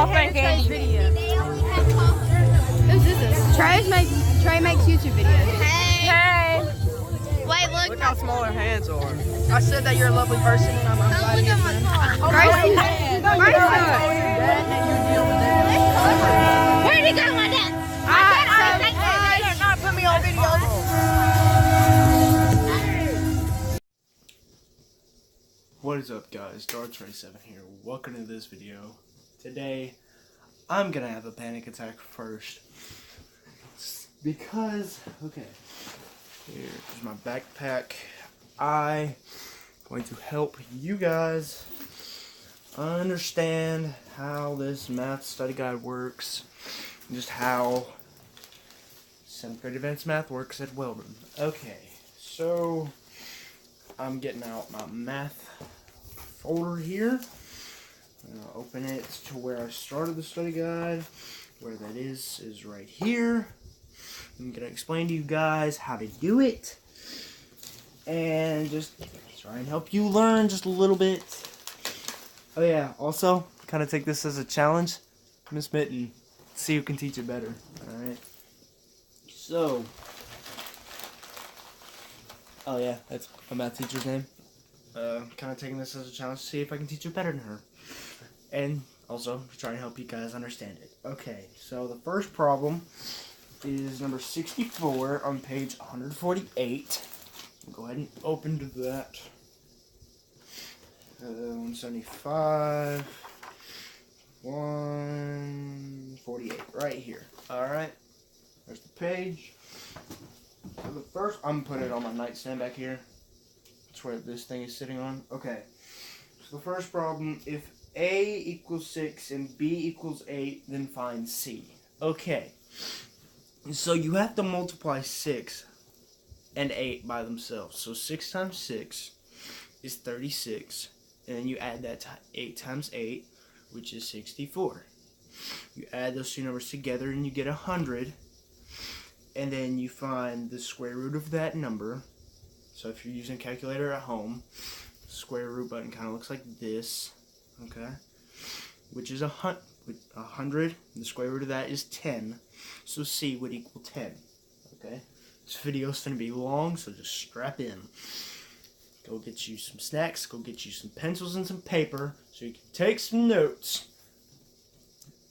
Frank Andy. Video. Who's this? Trey makes YouTube videos. Hey. Wait, Look how small her hands are. I said that you're a lovely person and I'm glad you're friend. Where'd he go with that? Not put me on video. What is up, guys? Darts37 here. Welcome to this video. Today, I'm gonna have a panic attack first. Because, okay, here's my backpack. I'm going to help you guys understand how this math study guide works. And just how 7th grade advanced math works at Weldon. Okay, so I'm getting out my math folder here. I'm gonna open it to where I started the study guide. Where that is right here. I'm gonna explain to you guys how to do it and just try and help you learn just a little bit. Oh yeah, also kind of take this as a challenge, Miss Mitten. See who can teach it better. All right. So, oh yeah, that's my math teacher's name. Kind of taking this as a challenge to see if I can teach it better than her. And also trying to help you guys understand it. Okay, so the first problem is number 64 on page 148. Go ahead and open to that. 175, 148, right here. Alright, there's the page. So the first, I'm going to put it on my nightstand back here. That's where this thing is sitting on. Okay, so the first problem, if A equals 6 and B equals 8, then find C. Okay, so you have to multiply 6 and 8 by themselves. So 6 times 6 is 36, and then you add that to 8 times 8, which is 64. You add those two numbers together and you get 100, and then you find the square root of that number. So if you're using a calculator at home, the square root button kind of looks like this, okay? Which is 100, the square root of that is 10, so C would equal 10, okay? This video is going to be long, so just strap in. Go get you some snacks, go get you some pencils and some paper, so you can take some notes,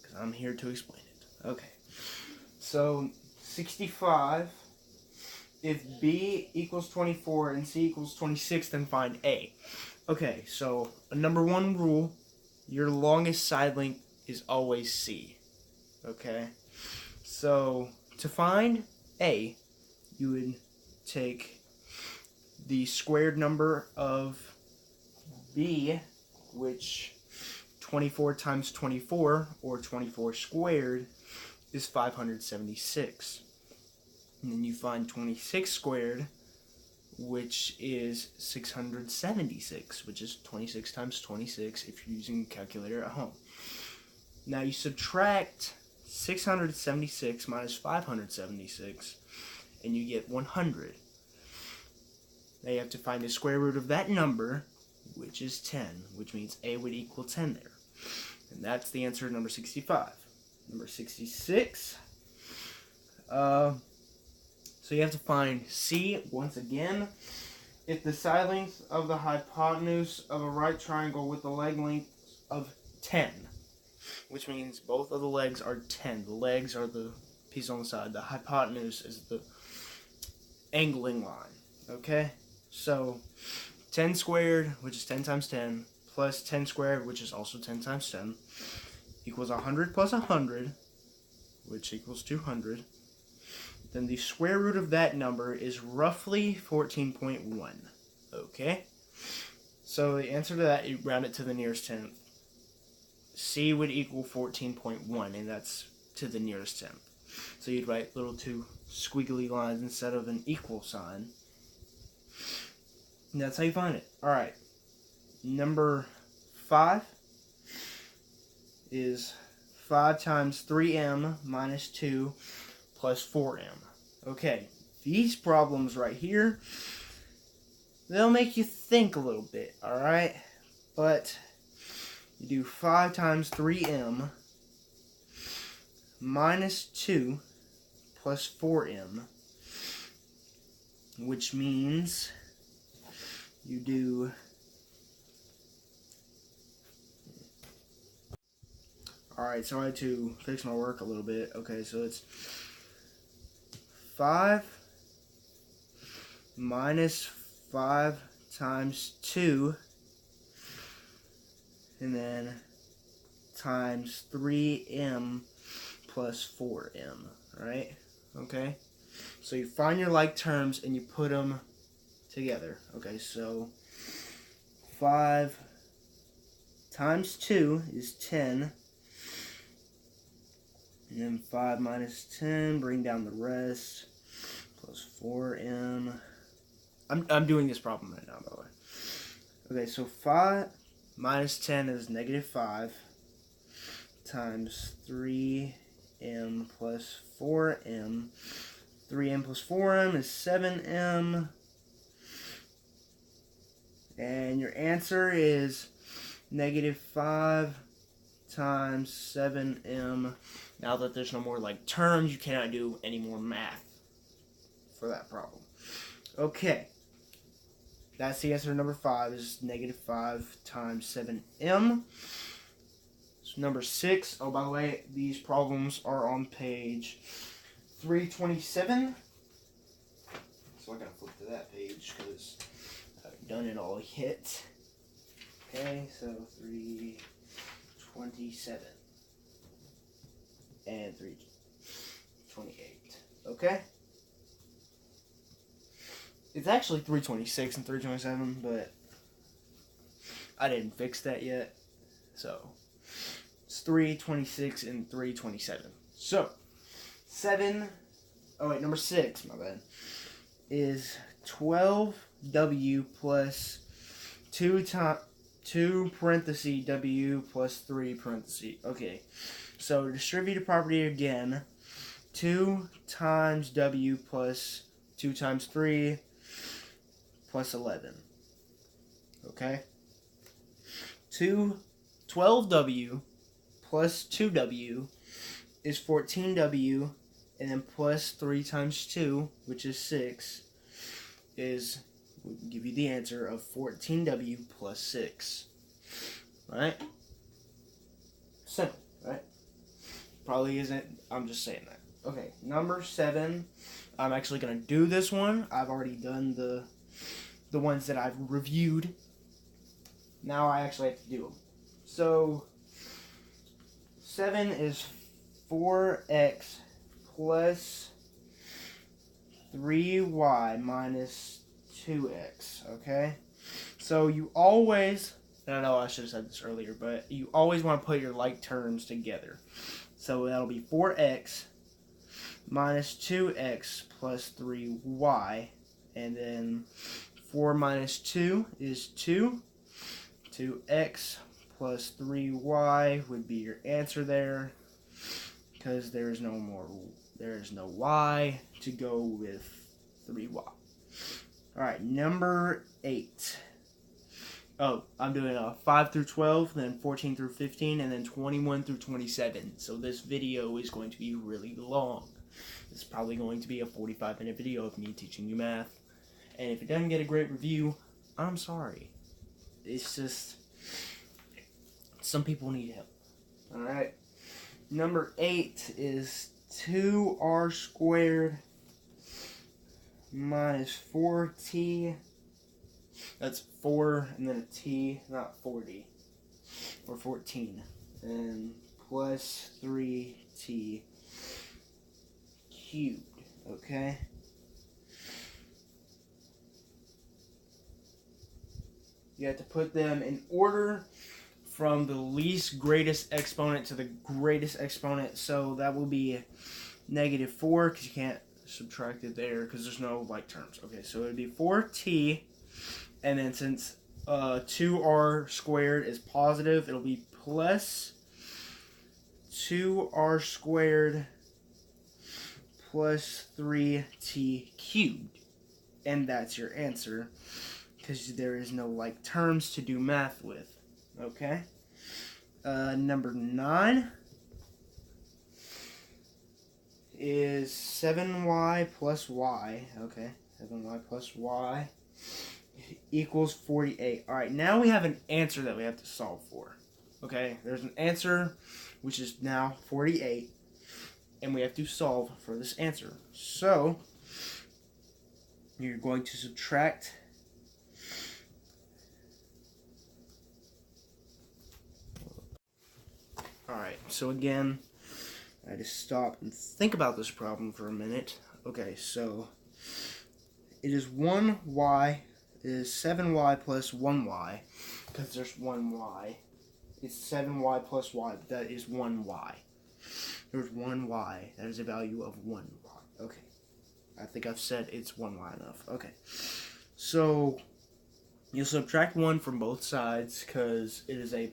because I'm here to explain it. Okay, so 65, if B equals 24 and C equals 26, then find A. Okay, so number one rule, your longest side length is always C. Okay, so to find A, you would take the squared number of B, which 24 times 24, or 24 squared, is 576. And then you find 26 squared, which is 676, which is 26 times 26 if you're using a calculator at home. Now you subtract 676 minus 576, and you get 100. Now you have to find the square root of that number, which is 10, which means A would equal 10 there. And that's the answer to number 65. Number 66, so you have to find C once again. If the side length of the hypotenuse of a right triangle with the leg length of 10, which means both of the legs are 10. The legs are the piece on the side. The hypotenuse is the angling line. Okay? So 10 squared, which is 10 times 10, plus 10 squared, which is also 10 times 10, equals 100 plus 100, which equals 200. Then the square root of that number is roughly 14.1. Okay? So the answer to that, you round it to the nearest tenth. C would equal 14.1, and that's to the nearest tenth. So you'd write little two squiggly lines instead of an equal sign. And that's how you find it. Alright. Number 5 is 5 times 3m minus 2 plus 4m. Okay, these problems right here, they'll make you think a little bit, alright? But you do 5 times 3m minus 2 plus 4m, which means you do alright, so I had to fix my work a little bit. Okay, so it's 5 minus 5 times 2, and then times 3m plus 4m, right? Okay, so you find your like terms and you put them together. Okay, so 5 times 2 is 10, and then 5 minus 10, bring down the rest, plus 4m. I'm doing this problem right now, by the way. Okay, so 5 minus 10 is negative 5 times 3m plus 4m. 3m plus 4m is 7m. And your answer is negative 5 times 7m. Now that there's no more like terms, you cannot do any more math for that problem. Okay. That's the answer to number 5, is negative 5 times 7m. So number 6, oh, by the way, these problems are on page 327. So I gotta flip to that page because I haven't done it all yet. Okay, so 327 and 328. Okay? It's actually 326 and 327, but I didn't fix that yet. So it's 326 and 327. So 7, oh wait, number 6, my bad, is 12w plus 2 parenthesis w plus 3 parenthesis. Okay, so distributive property again. 2 times w plus 2 times 3 plus 11. Okay? 12w plus 2w is 14w, and then plus 3 times 2, which is 6, will give you the answer of 14w plus 6. Right? Simple, right? Probably isn't. I'm just saying that. Okay, number 7. I'm actually going to do this one. I've already done the ones that I've reviewed. Now I actually have to do them. So 7 is 4x plus 3y minus 2x, okay? So you always, and I know I should have said this earlier, but you always want to put your like terms together. So that'll be 4x minus 2x plus 3y, and then 4 minus 2 is 2. 2x plus 3y would be your answer there, because there is no y to go with 3y. Alright, number 8. Oh, I'm doing 5 through 12, then 14 through 15, and then 21 through 27. So this video is going to be really long. It's probably going to be a 45-minute video of me teaching you math. And if it doesn't get a great review, I'm sorry. It's just, some people need help. Alright. Number 8 is 2r squared minus 4t. That's 4 and then a t, not 40. Or 14. And plus 3t cubed. Okay? You have to put them in order from the least greatest exponent to the greatest exponent. So that will be negative 4, because you can't subtract it there because there's no like terms. Okay, so it would be 4t, and then since 2r squared is positive, it'll be plus 2r squared plus 3t cubed. And that's your answer, because there is no like terms to do math with. Okay? Number 9 is 7y plus y. Okay, 7y plus y equals 48. All right, now we have an answer that we have to solve for. Okay, there's an answer which is now 48, and we have to solve for this answer. So you're going to subtract Alright, so again, I had to stop and think about this problem for a minute. Okay, so it is 1y, it is 7y plus 1y, because there's 1y. It's 7y plus y, but that is 1y. There's 1y, that is a value of 1y. Okay, I think I've said it's 1y enough. Okay, so you'll subtract 1 from both sides, because it is a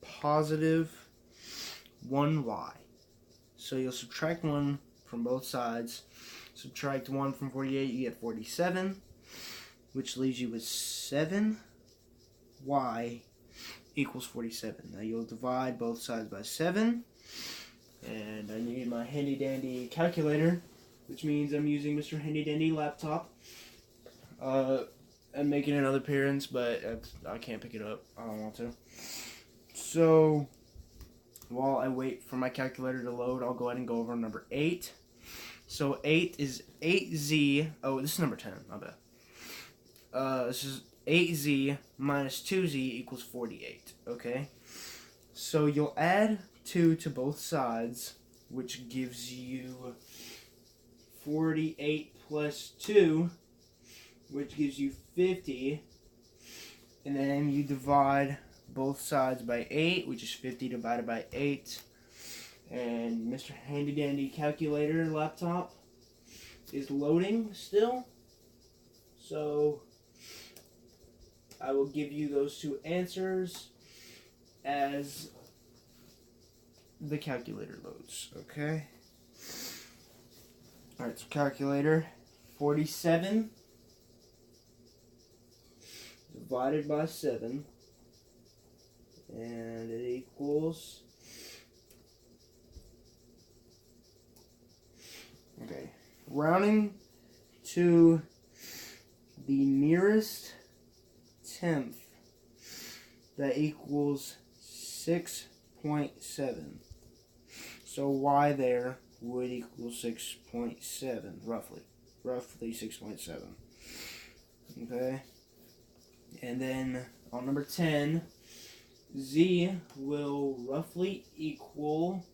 positive 1y. So you'll subtract 1 from both sides. Subtract 1 from 48, you get 47, which leaves you with 7y equals 47. Now you'll divide both sides by 7, and I need my handy dandy calculator, which means I'm using Mr. Handy Dandy laptop. I'm making another appearance, but I can't pick it up. I don't want to. So while I wait for my calculator to load, I'll go ahead and go over number 8. So 8 is 8z. Oh, this is number 10. My bad. This is 8z minus 2z equals 48. Okay. So you'll add 2 to both sides, which gives you 48 plus 2, which gives you 50. And then you divide both sides by 8, which is 50 divided by 8. And Mr. Handy Dandy calculator laptop is loading still. So I will give you those two answers as the calculator loads. Okay. Alright, so calculator, 47 divided by 7. And it equals, okay, rounding to the nearest tenth, that equals 6.7. So y there would equal 6.7, roughly 6.7. Okay, and then on number 10, z will roughly equal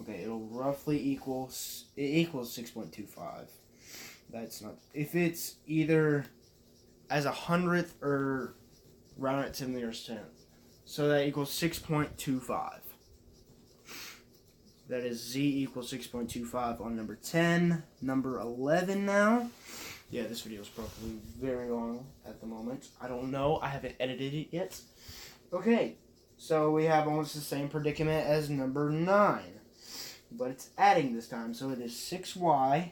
it'll roughly equal, it equals 6.25. That's not, if it's either as a hundredth or round it to the nearest tenth. So that equals 6.25. That is z equals 6.25 on number 10. Number 11 now. Yeah, this video is probably very long at the moment. I don't know. I haven't edited it yet. Okay, so we have almost the same predicament as number 9. But it's adding this time. So it is 6y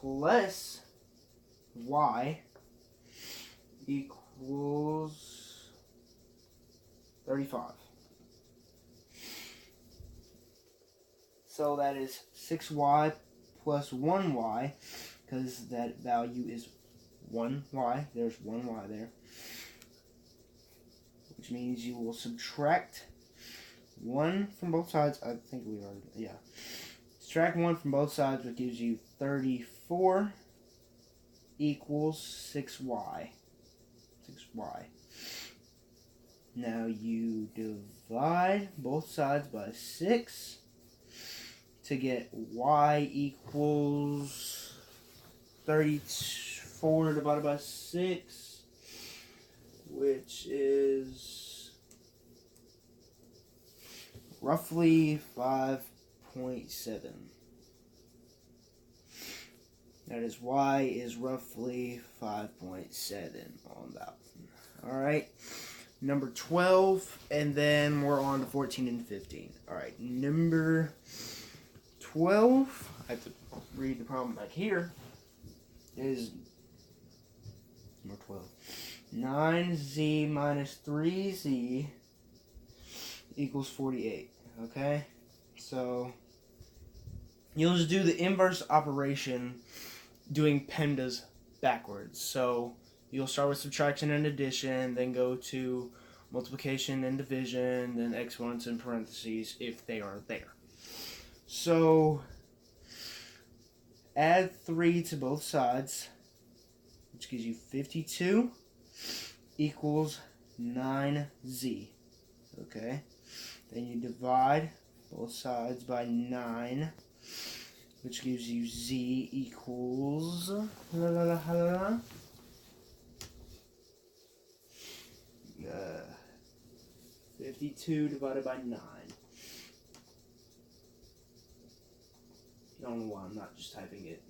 plus y equals 35. So that is 6y plus 1y, because that value is 1y. There's 1y there. Which means you will subtract 1 from both sides. I think we already, yeah. Subtract 1 from both sides, which gives you 34 equals 6y. 6y. Now you divide both sides by 6 to get y equals 34 divided by 6, which is roughly 5.7. That is, y is roughly 5.7 on that one. Alright, number 12, and then we're on to 14 and 15. Alright, number 12, I have to read the problem back here, is number 12. 9z minus 3z equals 48. Okay? So you'll just do the inverse operation doing PEMDAS backwards. So you'll start with subtraction and addition, then go to multiplication and division, then exponents in parentheses if they are there. So add 3 to both sides, which gives you 52 equals 9z. Okay? Then you divide both sides by 9, which gives you z equals 52 divided by 9. I don't know why I'm not just typing it.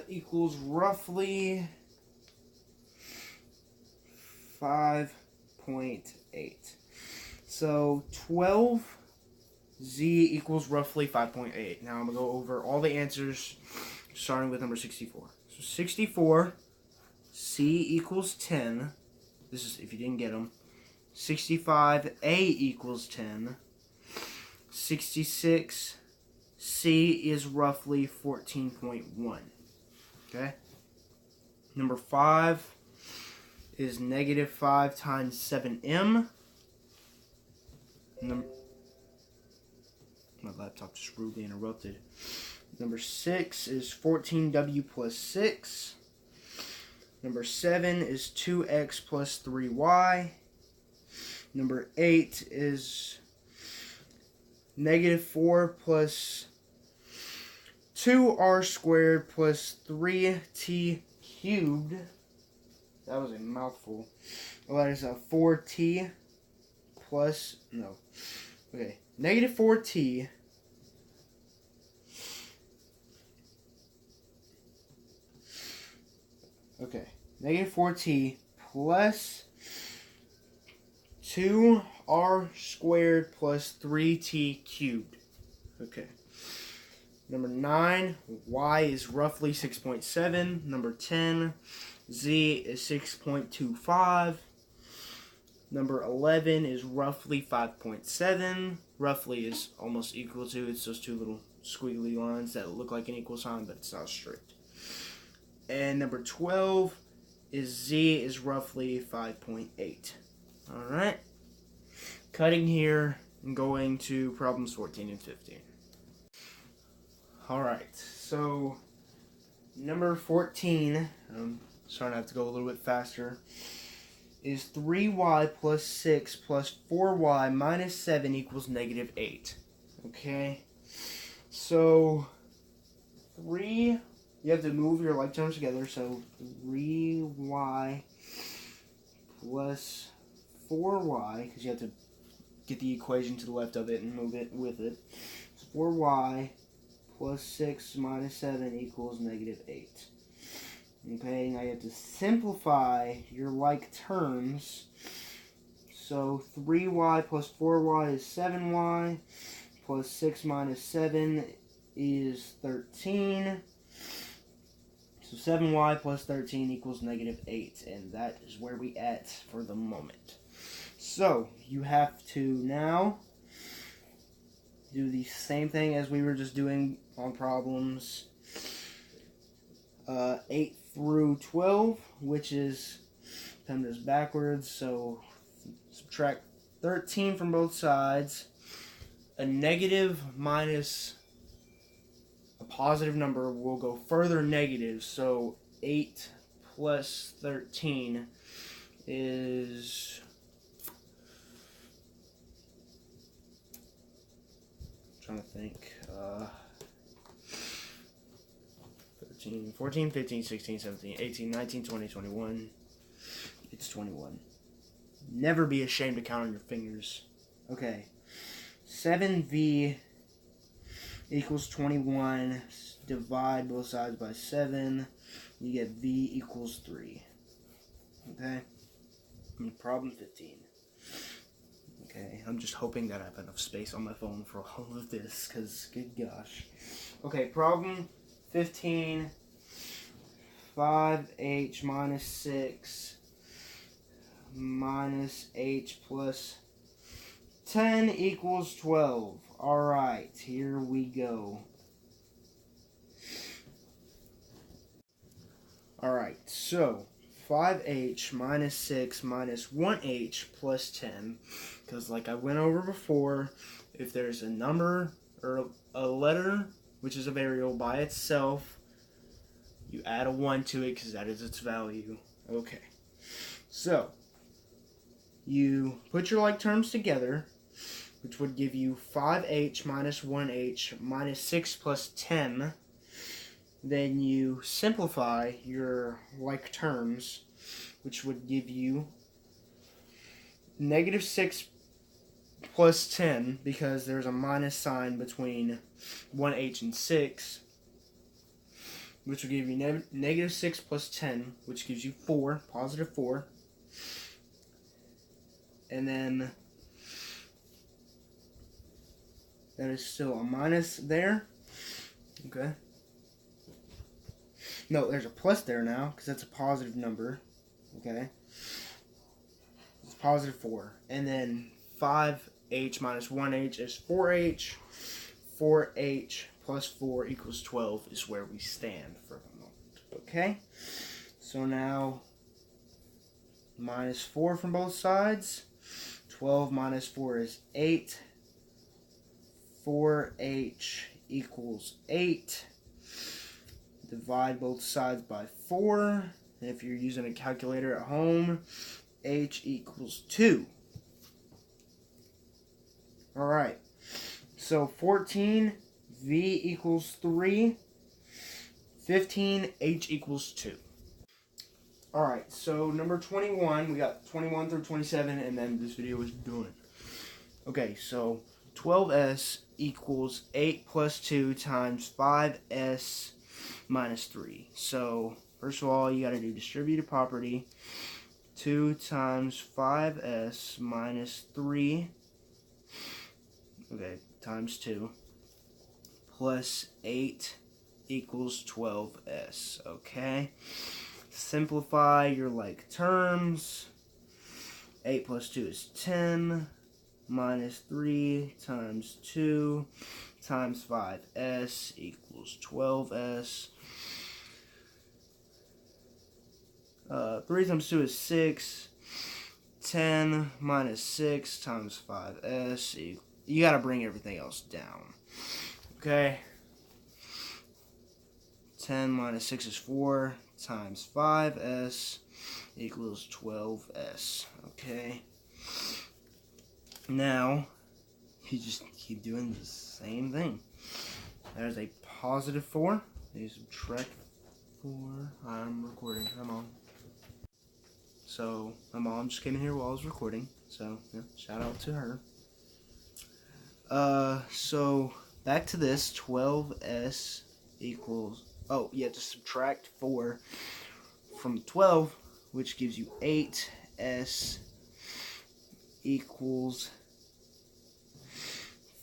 Equals roughly 5.8. So 12z equals roughly 5.8. Now I'm going to go over all the answers starting with number 64. So 64, c equals 10. This is if you didn't get them. 65, a equals 10. 66, c is roughly 14.1. Okay? Number 5 is negative 5 times 7m. My laptop just rudely interrupted. Number 6 is 14w plus 6. Number 7 is 2x plus 3y. Number 8 is negative 4 plus 2r squared plus 3t cubed. That was a mouthful. Well, that is a 4t plus, no. Okay, negative 4t okay, negative 4t plus 2r squared plus 3t cubed. Okay. Number 9, y is roughly 6.7. Number 10, z is 6.25. Number 11 is roughly 5.7. Roughly is almost equal to, it's those two little squiggly lines that look like an equal sign, but it's not straight. And number 12 is z is roughly 5.8. Alright. Cutting here and going to problems 14 and 15. Alright, so number 14, I'm starting to have to go a little bit faster, is 3y plus 6 plus 4y minus 7 equals negative 8. Okay, so 3, you have to move your like terms together, so 3y plus 4y, because you have to get the equation to the left of it and move it with it. So 4y plus 6 minus 7 equals negative 8. Okay, now you have to simplify your like terms. So 3y plus 4y is 7y, plus 6 minus 7 is 13. So 7y plus 13 equals negative 8, and that is where we at for the moment. So you have to now do the same thing as we were just doing on problems 8 through 12, which is PEMDAS backwards. So subtract 13 from both sides. A negative minus a positive number will go further negative. So 8 plus 13 is... trying to think. 13, 14, 15, 16, 17, 18, 19, 20, 21. It's 21. Never be ashamed to count on your fingers. Okay. 7v equals 21. Divide both sides by 7. You get v equals 3. Okay? And problem 15. Okay, I'm just hoping that I have enough space on my phone for all of this, because good gosh. Okay, problem 15, 5h minus 6 minus h plus 10 equals 12. Alright, here we go. Alright, so 5h minus 6 minus 1h plus 10. Because like I went over before, if there's a number or a letter, which is a variable by itself, you add a 1 to it because that is its value. Okay. So, you put your like terms together, which would give you 5h minus 1h minus 6 plus 10. Then you simplify your like terms, which would give you negative 6 plus 10, because there's a minus sign between 1h and 6, which will give you negative 6 plus 10, which gives you 4, positive 4. And then that is still a minus there. Okay. No, there's a plus there now, because that's a positive number. Okay. It's positive 4. And then 5h minus 1h is 4h. 4h plus 4 equals 12 is where we stand for the moment. Okay? So now, minus 4 from both sides. 12 minus 4 is 8. 4h equals 8. Divide both sides by 4. And if you're using a calculator at home, h equals 2. Alright. So 14, v equals 3. 15, h equals 2. Alright, so number 21, we got 21 through 27, and then this video is done. Okay, so 12s equals 8 plus 2 times 5s minus 3. So, first of all, you got to do distributive property. 2 times 5s minus 3, okay, times 2, plus 8 equals 12s, okay? Simplify your like terms. 8 plus 2 is 10, minus 3 times 2 times 5s equals 12s. 3 times 2 is 6. 10 minus 6 times 5s. You gotta bring everything else down. Okay? 10 minus 6 is 4 times 5s equals 12s. Okay? Now, you just keep doing the same thing. There's a positive 4. You subtract 4. I'm recording. Come on. So, my mom just came in here while I was recording. So, yeah, shout out to her. So, back to this. 12s equals... Oh, you have to subtract 4 from 12, which gives you 8s equals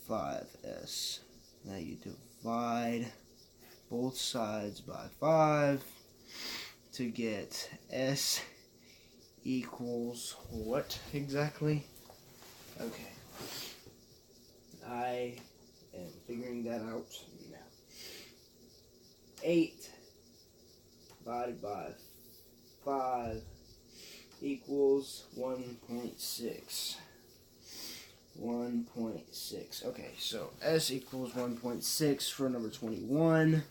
5s. Now you divide both sides by 5 to get s equals what exactly? Okay. I am figuring that out now. 8 divided by 5 equals 1.6. 1.6. Okay, so s equals 1.6 for number 21.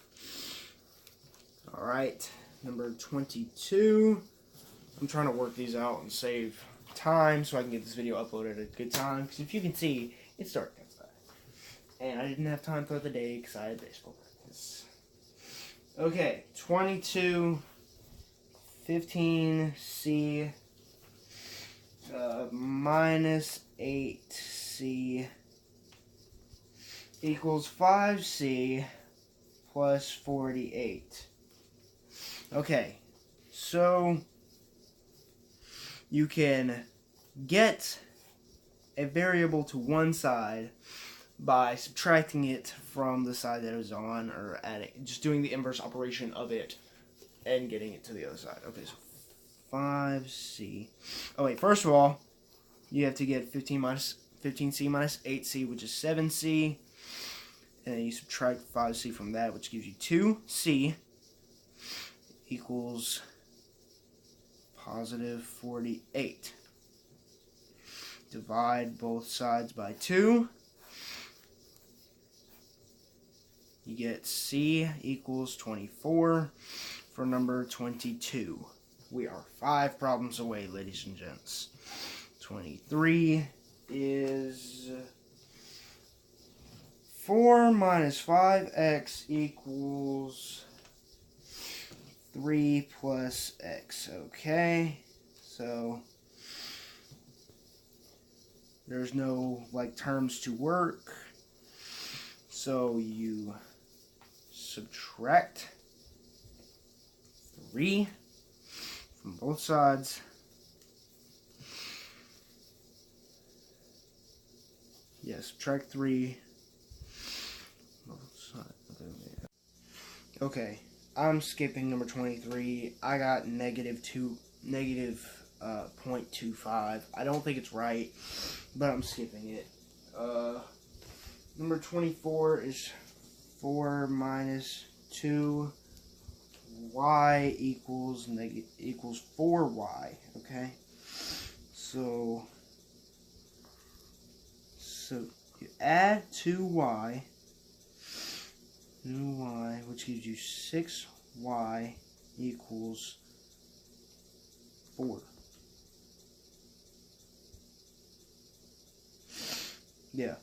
Alright, number 22. I'm trying to work these out and save time so I can get this video uploaded at a good time. Because if you can see, it's dark outside. And I didn't have time throughout the day because I had baseball practice. Okay, 22, 15c, minus 8c equals 5c plus 48. Okay, so you can get a variable to one side by subtracting it from the side that it was on, or adding, just doing the inverse operation of it and getting it to the other side. Okay, so 5c. Oh wait, first of all, you have to get 15 minus 15c minus 8c, which is 7c. And then you subtract 5c from that, which gives you 2c equals positive 48. Divide both sides by 2. You get c equals 24 for number 22. We are 5 problems away, ladies and gents. 23 is 4 minus 5x equals 3 plus x. Okay, so there's no like terms to work, so you subtract 3 from both sides. Yeah, subtract 3. Both sides. Okay, I'm skipping number 23. I got negative 0.25. I don't think it's right, but I'm skipping it. Number 24 is 4 minus 2 y equals 4y. Okay, so you add 2y, which gives you 6y equals 4. Yeah.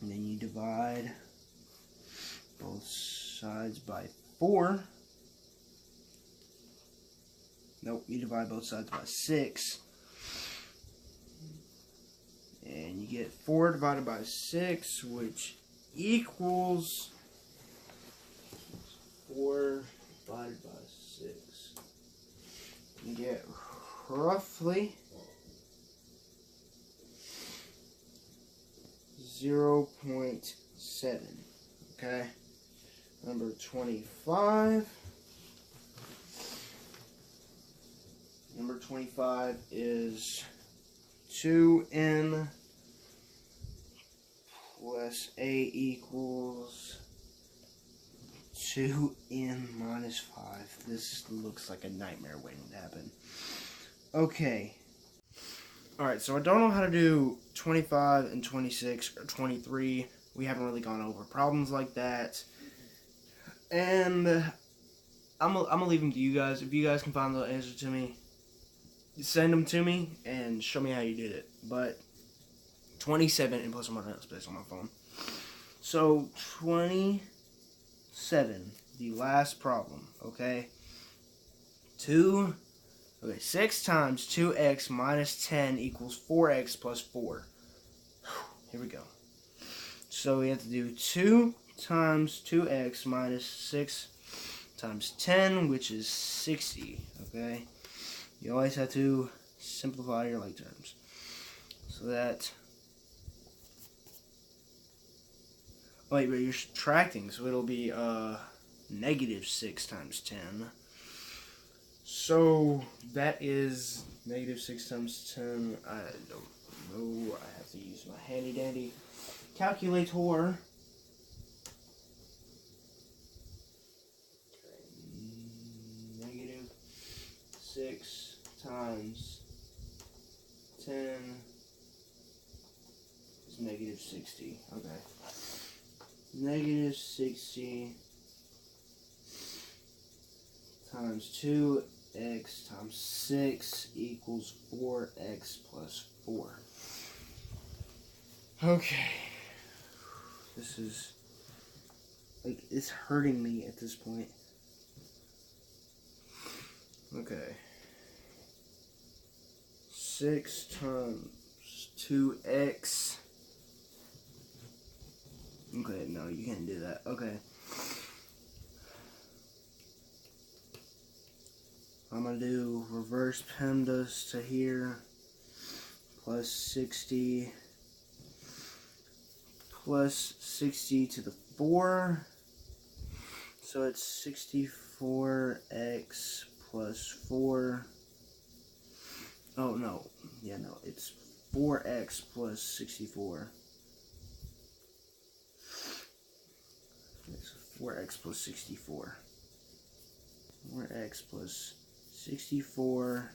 And then you divide both sides by 4. Nope, you divide both sides by 6. And you get 4 divided by 6, which equals 4 divided by 6. You get roughly 0.7. Okay. Number 25. Number 25 is 2n plus a equals 2n minus 5. This looks like a nightmare waiting to happen. Okay. Alright, so I don't know how to do 25 and 26 or 23. We haven't really gone over problems like that. And I'm gonna leave them to you guys. If you guys can find the answer to me, send them to me and show me how you did it. But 27 and plus or minus space on my phone. So 27, the last problem, okay? 6 times 2x minus 10 equals 4x plus 4. Here we go. So we have to do 2 times 2x minus 6 times 10, which is 60, okay? You always have to simplify your like terms. So that... Wait, but you're subtracting, so it'll be negative 6 times 10. So that is negative 6 times 10. I don't know. I have to use my handy dandy calculator. Negative 6 times 10 is negative 60. Okay. Negative 60 times 2x times 6 equals 4x plus 4. Okay. This is, like, it's hurting me at this point. Okay. 6 times 2x. Okay, no, you can't do that. Okay. I'm going to do reverse PEMDAS to here. Plus 60. Plus 60 to the 4. So it's 64x plus 4. Oh, no. Yeah, no. It's 4x plus 64. 4x plus 64. 4x plus 64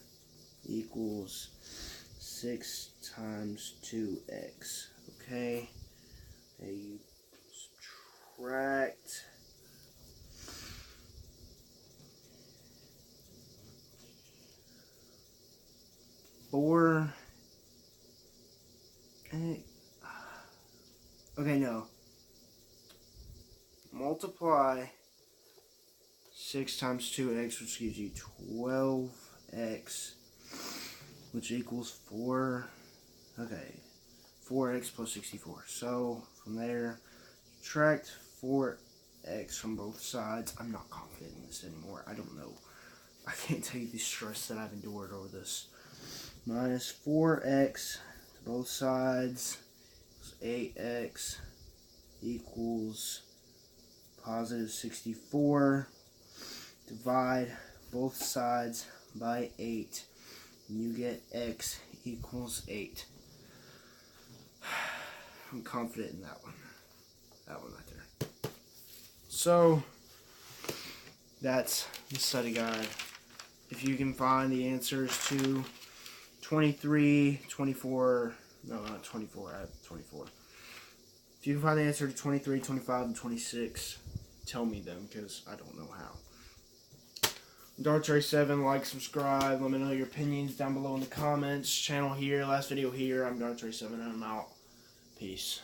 equals 6 times 2x. Okay. And you subtract 4. Okay, no. Multiply 6 times 2x, which gives you 12x, which equals 4. Okay, 4x plus 64. So from there, subtract 4x from both sides. I'm not confident in this anymore. I don't know. I can't take the stress that I've endured over this. Minus 4x to both sides is 8x equals positive 64. Divide both sides by 8. And you get x equals 8. I'm confident in that one. That one right there. So, that's the study guide. If you can find the answers to 23, 24, no, not 24, I have 24. If you can find the answer to 23, 25, and 26, tell me them, because I don't know how. DarkTrey7, like, subscribe, let me know your opinions down below in the comments. Channel here, last video here. I'm DarkTrey7, and I'm out. Peace.